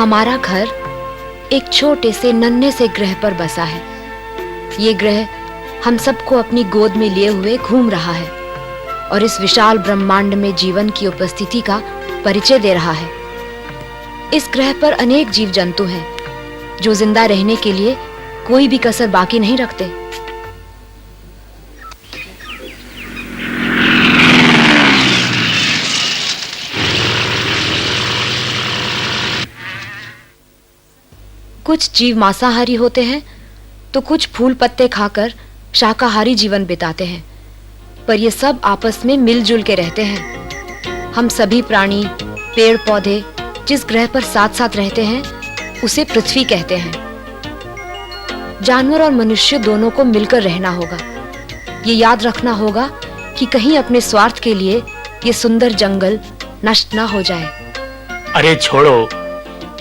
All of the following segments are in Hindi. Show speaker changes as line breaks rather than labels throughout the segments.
हमारा घर एक छोटे से नन्हे से ग्रह पर बसा है। ये ग्रह हम सबको अपनी गोद में लिए हुए घूम रहा है और इस विशाल ब्रह्मांड में जीवन की उपस्थिति का परिचय दे रहा है। इस ग्रह पर अनेक जीव जंतु हैं जो जिंदा रहने के लिए कोई भी कसर बाकी नहीं रखते। कुछ जीव मांसाहारी होते हैं तो कुछ फूल पत्ते खाकर शाकाहारी जीवन बिताते हैं, पर ये सब आपस में मिलजुल के रहते हैं। हम सभी प्राणी, पेड़ पौधे जिस ग्रह पर साथ साथ रहते हैं उसे पृथ्वी कहते हैं। जानवर और मनुष्य दोनों को मिलकर रहना होगा। ये याद रखना होगा कि कहीं अपने स्वार्थ के लिए ये सुंदर जंगल नष्ट ना हो जाए।
अरे छोड़ो,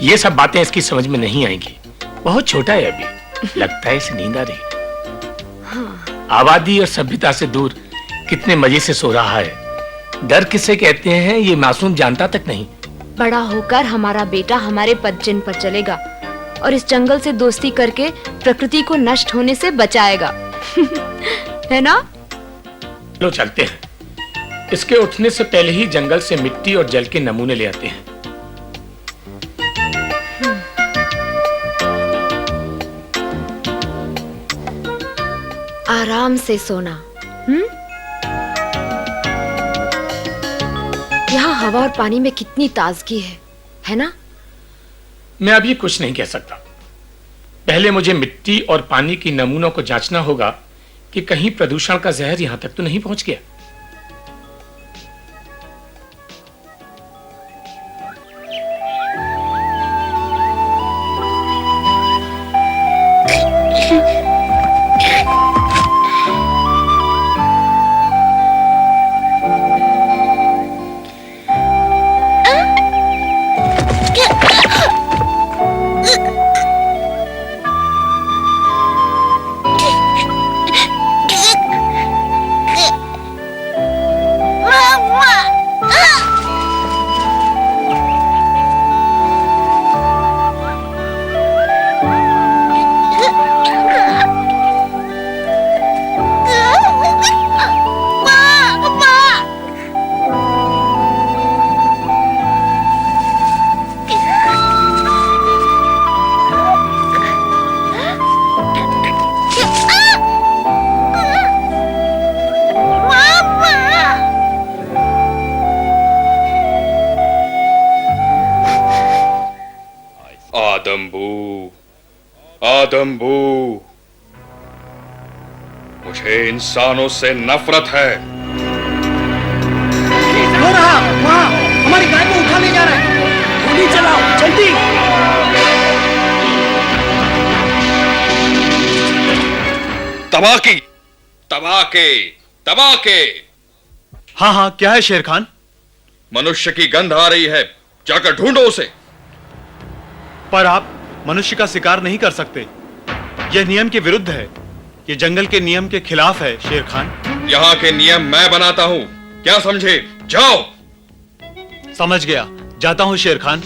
ये सब बातें इसकी समझ में नहीं आएंगी। बहुत छोटा है अभी, लगता है इसे नींद आ रही। हाँ। आबादी और सभ्यता से दूर कितने मजे से सो रहा है। डर किसे कहते हैं ये मासूम जानता तक नहीं।
बड़ा होकर हमारा बेटा हमारे पदचिन्ह पर चलेगा और इस जंगल से दोस्ती करके प्रकृति को नष्ट होने से बचाएगा। है ना?
लो चलते हैं। इसके उठने से पहले ही जंगल से मिट्टी और जल के नमूने ले आते हैं।
आराम से सोना। यहाँ हवा और पानी में कितनी ताजगी है ना?
मैं अभी कुछ नहीं कह सकता। पहले मुझे मिट्टी और पानी की नमूनों को जांचना होगा कि कहीं प्रदूषण का जहर यहां तक तो नहीं पहुंच गया।
आदम्बू, मुझे इंसानों से नफरत है।
हो रहा वहाँ हमारी गाय को उठा ले जा रहा है। गोली चलाओ जल्दी।
तबाकी, तबाके, तबाके।
हाँ हाँ, क्या है शेर खान?
मनुष्य की गंध आ रही है, जाकर ढूंढो उसे।
पर आप मनुष्य का शिकार नहीं कर सकते, यह नियम के विरुद्ध है। यह जंगल के नियम के खिलाफ है शेर खान।
यहाँ के नियम मैं बनाता हूँ, क्या समझे? जाओ।
समझ गया, जाता हूँ शेर खान।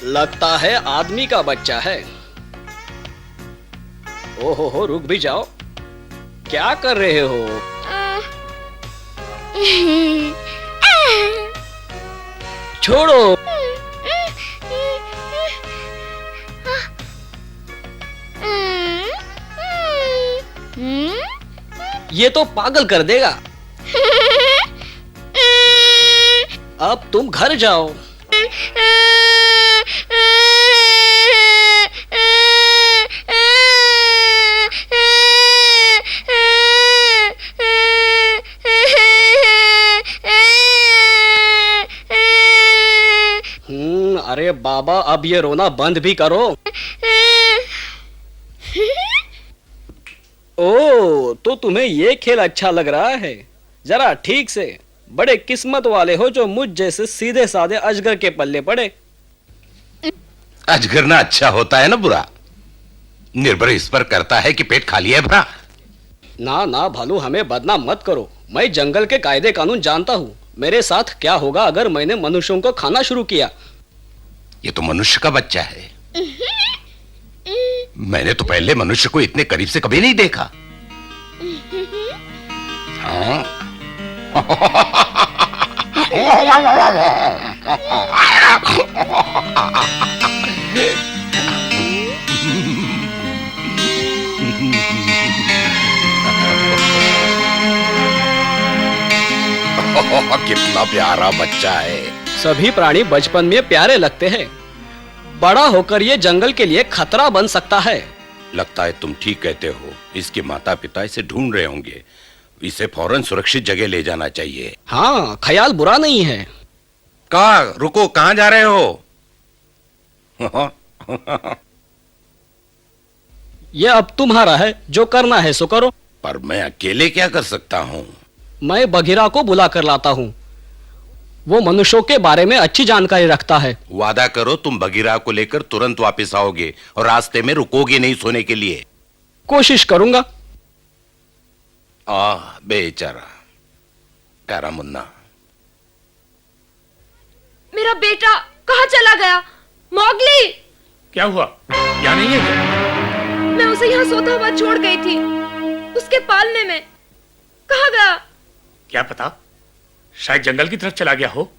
लगता है आदमी का बच्चा है। ओहो हो, रुक भी जाओ। क्या कर रहे हो? छोड़ो। ये तो पागल कर देगा। अब तुम घर जाओ। बाबा, अब ये रोना बंद भी करो। ओ, तो तुम्हें ये खेल अच्छा लग रहा है? जरा ठीक से, बड़े किस्मत वाले हो जो मुझ जैसे सीधे साधे अजगर के पल्ले पड़े।
अजगर ना अच्छा होता है ना बुरा, निर्भर इस पर करता है कि पेट खाली है भरा।
ना ना भालू, हमें बदनाम मत करो। मैं जंगल के कायदे कानून जानता हूँ। मेरे साथ क्या होगा अगर मैंने मनुष्यों को खाना शुरू किया?
ये तो मनुष्य का बच्चा है। मैंने तो पहले मनुष्य को इतने करीब से कभी नहीं देखा। हाँ? कितना प्यारा बच्चा है।
सभी प्राणी बचपन में प्यारे लगते हैं, बड़ा होकर ये जंगल के लिए खतरा बन सकता है।
लगता है तुम ठीक कहते हो। इसके माता पिता इसे ढूंढ रहे होंगे। इसे फौरन सुरक्षित जगह ले जाना चाहिए।
हाँ, ख्याल बुरा नहीं है।
रुको, कहाँ जा रहे हो?
ये अब तुम्हारा है, जो करना है सो करो।
पर मैं अकेले क्या कर सकता हूँ?
मैं बघीरा को बुला कर लाता हूँ। वो मनुष्यों के बारे में अच्छी जानकारी रखता है।
वादा करो तुम बगीरा को लेकर तुरंत वापस आओगे और रास्ते में रुकोगे नहीं सोने के लिए।
कोशिश करूंगा।
बेचारा प्यारा मुन्ना।
मेरा बेटा कहाँ चला गया? मौगली!
क्या हुआ? यहाँ नहीं है क्या?
मैं उसे यहाँ सोता हुआ छोड़ गई थी, उसके पालने में। कहाँ गया?
क्या पता, शायद जंगल की तरफ चला गया हो।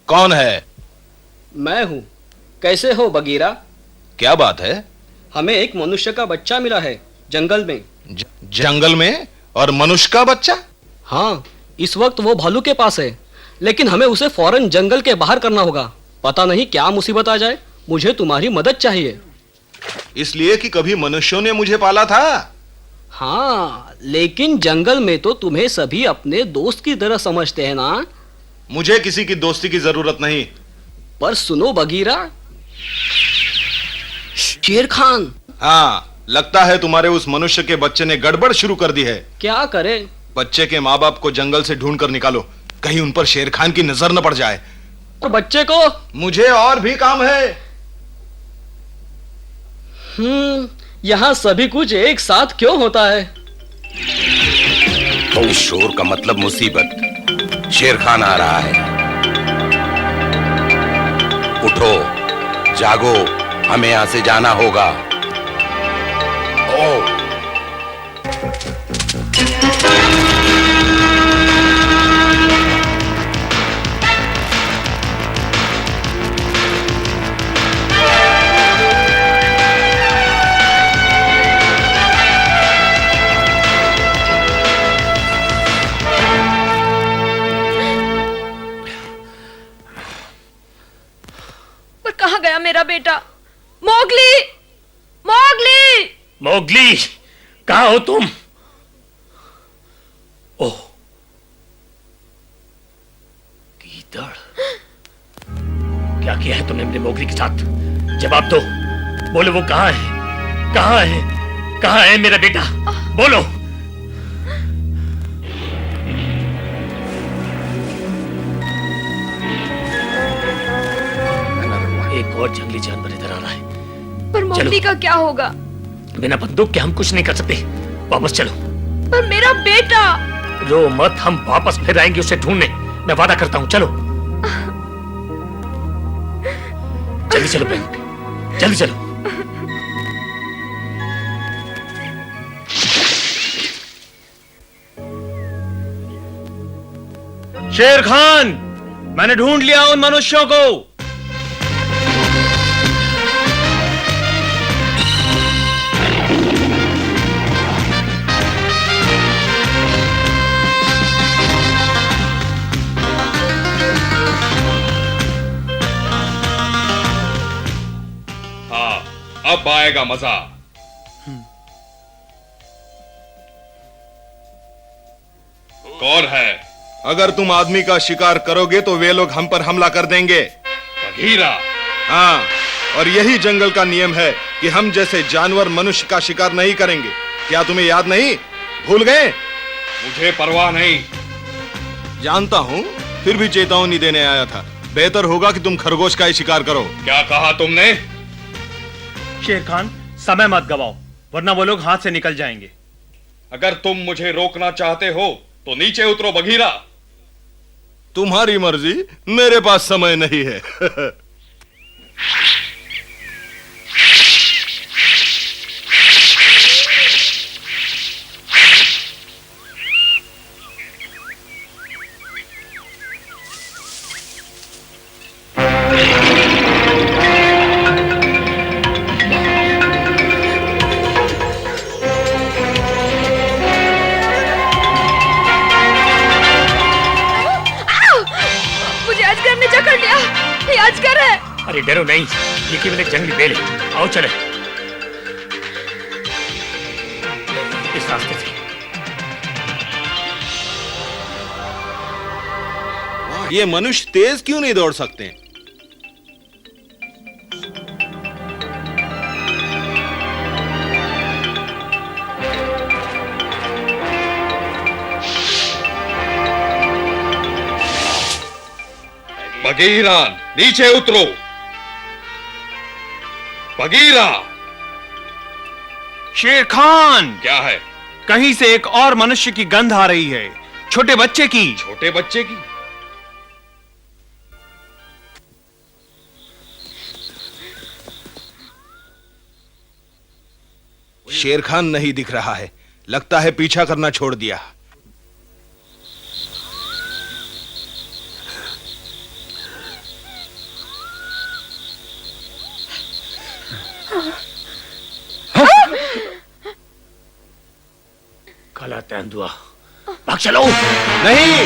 कौन है?
मैं हूँ। कैसे हो बगीरा?
क्या बात है?
हमें एक मनुष्य का बच्चा मिला है जंगल में।
जंगल में? और मनुष्य का बच्चा?
हाँ, इस वक्त वो भालू के पास है, लेकिन हमें उसे फौरन जंगल के बाहर करना होगा। पता नहीं क्या मुसीबत आ जाए। मुझे तुम्हारी मदद चाहिए।
इसलिए कि कभी मनुष्यों ने मुझे पाला था।
हाँ, लेकिन जंगल में तो तुम्हें सभी अपने दोस्त की तरह समझते हैं ना?
मुझे किसी की दोस्ती की जरूरत नहीं।
पर सुनो बगीरा, शेर खान।
हाँ, लगता है तुम्हारे उस मनुष्य के बच्चे ने गड़बड़ शुरू कर दी है।
क्या करे?
बच्चे के माँ बाप को जंगल से ढूंढ कर निकालो, कहीं उन पर शेर खान की नजर न पड़ जाए।
और बच्चे को?
मुझे और भी काम है।
यहाँ सभी कुछ एक साथ क्यों होता है?
तो इस शोर का मतलब मुसीबत। शेर खान आ रहा है। उठो, जागो, हमें यहां से जाना होगा। ओ
पर कहाँ गया मेरा बेटा? मौगली! मौगली!
मौगली, कहाँ हो तुम? ओह, गीदड़! क्या किया है तुमने अपने मौगली के साथ? जवाब दो। बोलो, वो कहाँ है? कहाँ है? कहाँ है मेरा बेटा? बोलो। एक और जंगली जानवर इधर आ रहा है।
पर मौगली का क्या होगा?
बिना बंदूक के हम कुछ नहीं कर सकते। वापस चलो।
पर मेरा बेटा!
रो मत, हम वापस फिर आएंगे उसे ढूंढने। मैं वादा करता हूं। चलो जल्दी चलो बहन, जल्दी चलो।
शेर खान, मैंने ढूंढ लिया उन मनुष्यों को।
हाँ, अब आएगा मजा। कौन है?
अगर तुम आदमी का शिकार करोगे तो वे लोग हम पर हमला कर देंगे।
बघीरा।
हाँ, और यही जंगल का नियम है कि हम जैसे जानवर मनुष्य का शिकार नहीं करेंगे। क्या तुम्हें याद नहीं? भूल गए?
मुझे परवाह नहीं।
जानता हूँ, फिर भी चेतावनी देने आया था। बेहतर होगा कि तुम खरगोश का ही शिकार करो।
क्या कहा तुमने?
शेर खान, समय मत गवाओ, वरना वो लोग हाथ से निकल जाएंगे।
अगर तुम मुझे रोकना चाहते हो तो नीचे उतरो बघीरा।
तुम्हारी मर्जी, मेरे पास समय नहीं है।
मुझे अजगर ने जकड़ लिया। ये अजगर है।
अरे डरो नहीं, ये केवल एक जंगली बेल है। आओ चले इस रास्ते से।
ये मनुष्य तेज क्यों नहीं दौड़ सकते?
बघीरा, नीचे उतरो। बघीरा।
शेर खान,
क्या है?
कहीं से एक और मनुष्य की गंध आ रही है, छोटे बच्चे की।
छोटे बच्चे की?
शेर खान नहीं दिख रहा है, लगता है पीछा करना छोड़ दिया।
काला तेंदुआ, भाग चलो।
नहीं,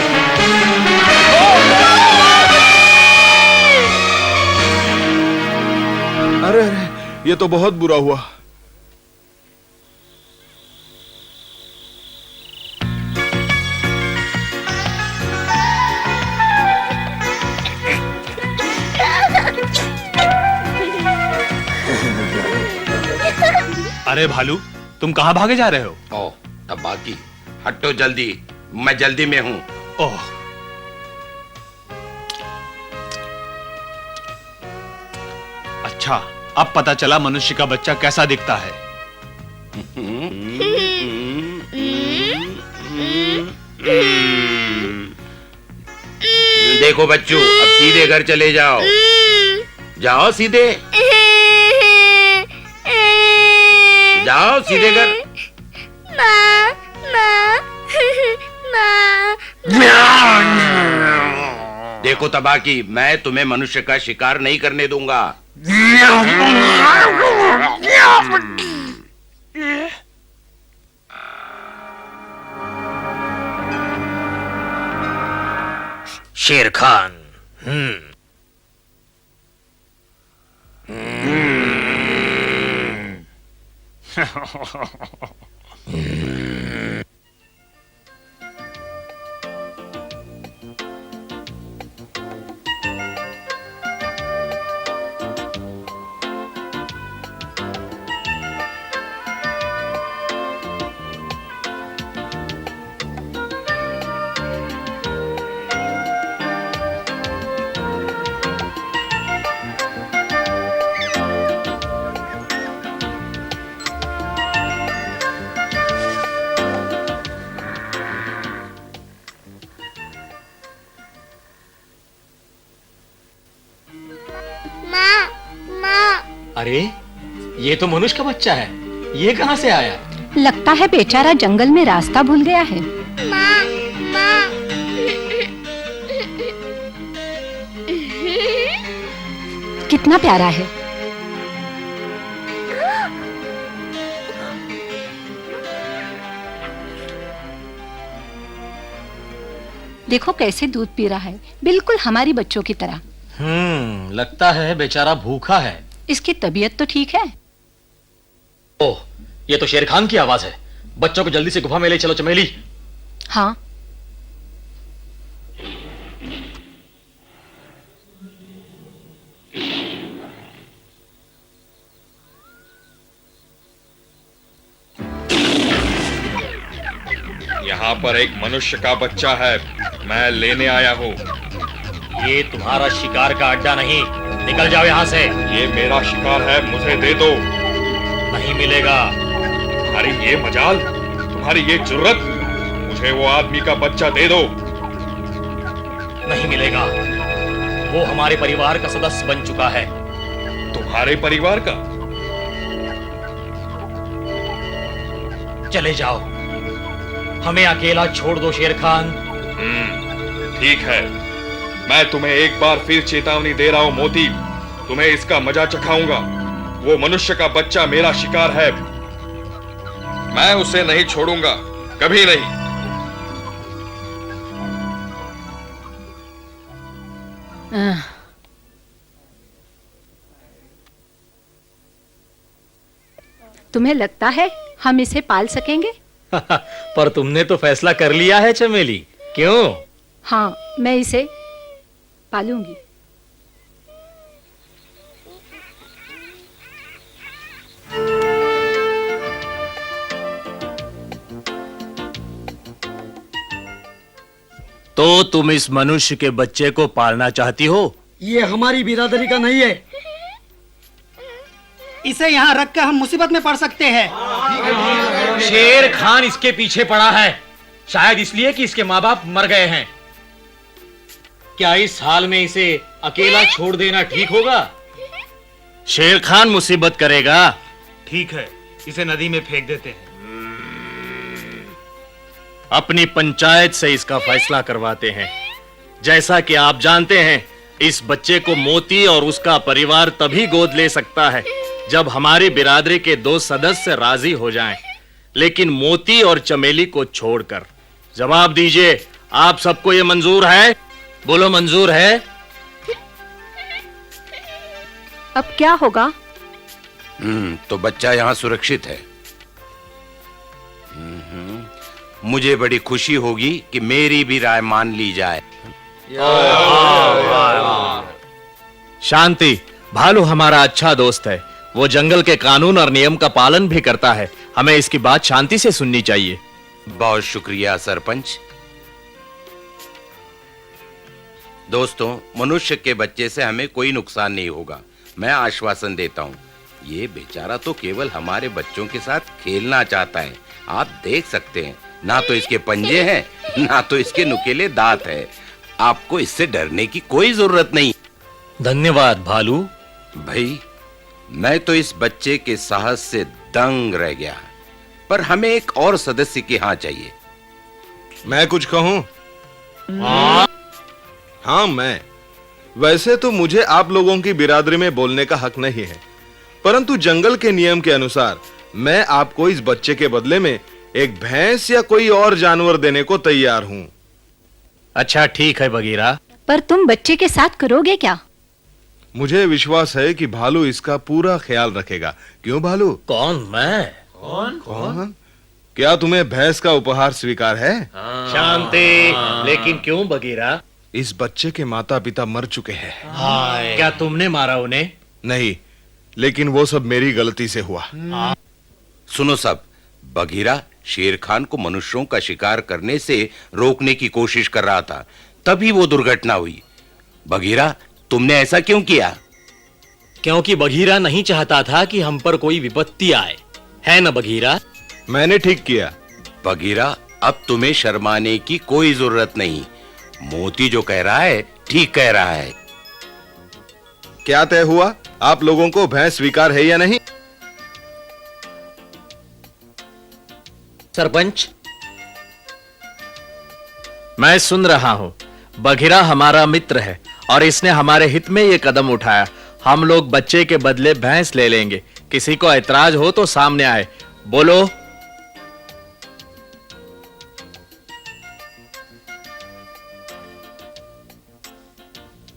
अरे अरे, ये तो बहुत बुरा हुआ।
अरे भालू, तुम कहां भागे जा रहे हो?
ओ, तब बाकी हटो जल्दी, मैं जल्दी में हूँ।
ओह, अच्छा, अब पता चला मनुष्य का बच्चा कैसा दिखता है।
देखो बच्चों, अब सीधे घर चले जाओ। जाओ सीधे, जाओ सीधे घर। देखो तबाकी, मैं तुम्हें मनुष्य का शिकार नहीं करने दूंगा।
शेर खान।
अरे, ये तो मनुष्य का बच्चा है। ये कहाँ से आया?
लगता है बेचारा जंगल में रास्ता भूल गया है। कितना प्यारा है। देखो कैसे दूध पी रहा है, बिल्कुल हमारी बच्चों की तरह।
लगता है बेचारा भूखा है।
इसकी तबीयत तो ठीक है।
ओह, ये तो शेर खान की आवाज है। बच्चों को जल्दी से गुफा में ले चलो चमेली।
हाँ।
यहाँ पर एक मनुष्य का बच्चा है, मैं लेने आया हूँ।
ये तुम्हारा शिकार का अड्डा नहीं, निकल जाओ यहाँ से।
ये मेरा शिकार है, मुझे दे दो।
नहीं मिलेगा।
तुम्हारी ये मजाल, तुम्हारी ये जुर्रत, मुझे वो आदमी का बच्चा दे दो।
नहीं मिलेगा। वो हमारे परिवार का सदस्य बन चुका है।
तुम्हारे परिवार का?
चले जाओ, हमें अकेला छोड़ दो शेर खान।
ठीक है, मैं तुम्हें एक बार फिर चेतावनी दे रहा हूं मोती, तुम्हें इसका मजा चखाऊंगा। वो मनुष्य का बच्चा मेरा शिकार है, मैं उसे नहीं छोड़ूंगा, कभी नहीं।
तुम्हें लगता है हम इसे पाल सकेंगे?
पर तुमने तो फैसला कर लिया है चमेली, क्यों?
हाँ, मैं इसे पालूंगी।
तो तुम इस मनुष्य के बच्चे को पालना चाहती हो?
ये हमारी बिरादरी का नहीं है। इसे यहाँ रख कर हम मुसीबत में पड़ सकते हैं।
शेर खान इसके पीछे पड़ा है, शायद इसलिए कि इसके माँ बाप मर गए हैं। क्या इस हाल में इसे अकेला छोड़ देना ठीक होगा?
शेर खान मुसीबत करेगा।
ठीक है, इसे नदी में फेंक देते हैं।
अपनी पंचायत से इसका फैसला करवाते हैं। जैसा कि आप जानते हैं, इस बच्चे को मोती और उसका परिवार तभी गोद ले सकता है जब हमारी बिरादरी के 2 सदस्य राजी हो जाएं। लेकिन मोती और चमेली को छोड़कर। जवाब दीजिए, आप सबको ये मंजूर है? बोलो, मंजूर है?
अब क्या होगा?
तो बच्चा यहाँ सुरक्षित है। मुझे बड़ी खुशी होगी कि मेरी भी राय मान ली जाए।
शांति। भालू हमारा अच्छा दोस्त है, वो जंगल के कानून और नियम का पालन भी करता है। हमें इसकी बात शांति से सुननी चाहिए।
बहुत शुक्रिया सरपंच। दोस्तों, मनुष्य के बच्चे से हमें कोई नुकसान नहीं होगा, मैं आश्वासन देता हूँ। ये बेचारा तो केवल हमारे बच्चों के साथ खेलना चाहता है। आप देख सकते हैं, ना तो इसके पंजे हैं, ना तो इसके नुकीले दांत हैं। आपको इससे डरने की कोई जरूरत नहीं।
धन्यवाद भालू।
भाई, मैं तो इस बच्चे के साहस से दंग रह गया, पर हमें एक और सदस्य की हाँ चाहिए।
मैं कुछ कहूं? हाँ, मैं। वैसे तो मुझे आप लोगों की बिरादरी में बोलने का हक नहीं है, परंतु जंगल के नियम के अनुसार मैं आपको इस बच्चे के बदले में एक भैंस या कोई और जानवर देने को तैयार हूं।
अच्छा, ठीक है बगीरा।
पर तुम बच्चे के साथ करोगे क्या?
मुझे विश्वास है कि भालू इसका पूरा ख्याल रखेगा। क्यों भालू?
कौन? मैं?
कौन? क्या तुम्हें भैंस का उपहार स्वीकार है?
शांति। लेकिन क्यों बगीरा?
इस बच्चे के माता पिता मर चुके हैं।
क्या तुमने मारा उन्हें?
नहीं, लेकिन वो सब मेरी गलती से हुआ।
सुनो सब, बगीरा शेर खान को मनुष्यों का शिकार करने से रोकने की कोशिश कर रहा था, तभी वो दुर्घटना हुई। बगीरा, तुमने ऐसा क्यों किया?
क्योंकि बगीरा नहीं चाहता था कि हम पर कोई विपत्ति आए, है ना बगीरा?
मैंने ठीक किया।
बगीरा, अब तुम्हें शर्माने की कोई जरूरत नहीं। मोती जो कह रहा है ठीक कह रहा है।
क्या तय हुआ? आप लोगों को भैंस स्वीकार है या नहीं?
सरपंच,
मैं सुन रहा हूं। बघिरा हमारा मित्र है और इसने हमारे हित में ये कदम उठाया। हम लोग बच्चे के बदले भैंस ले लेंगे। किसी को ऐतराज हो तो सामने आए। बोलो।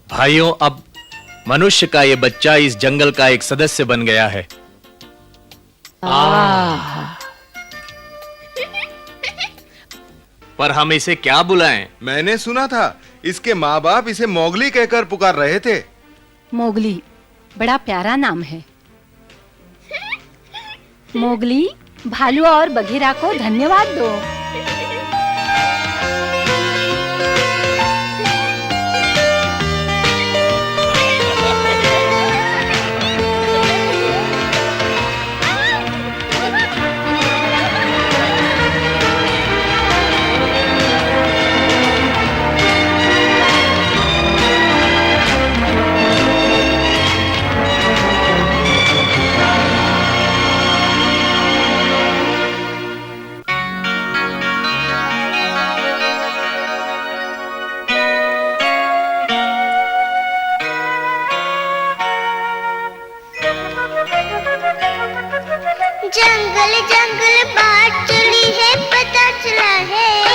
भाइयों, अब मनुष्य का ये बच्चा इस जंगल का एक सदस्य बन गया है। पर हम इसे क्या बुलाएं?
मैंने सुना था इसके माँ बाप इसे मोगली कहकर पुकार रहे थे।
मोगली बड़ा प्यारा नाम है। मोगली, भालू और बघीरा को धन्यवाद दो।
जंगल जंगल बात चली है, पता चला है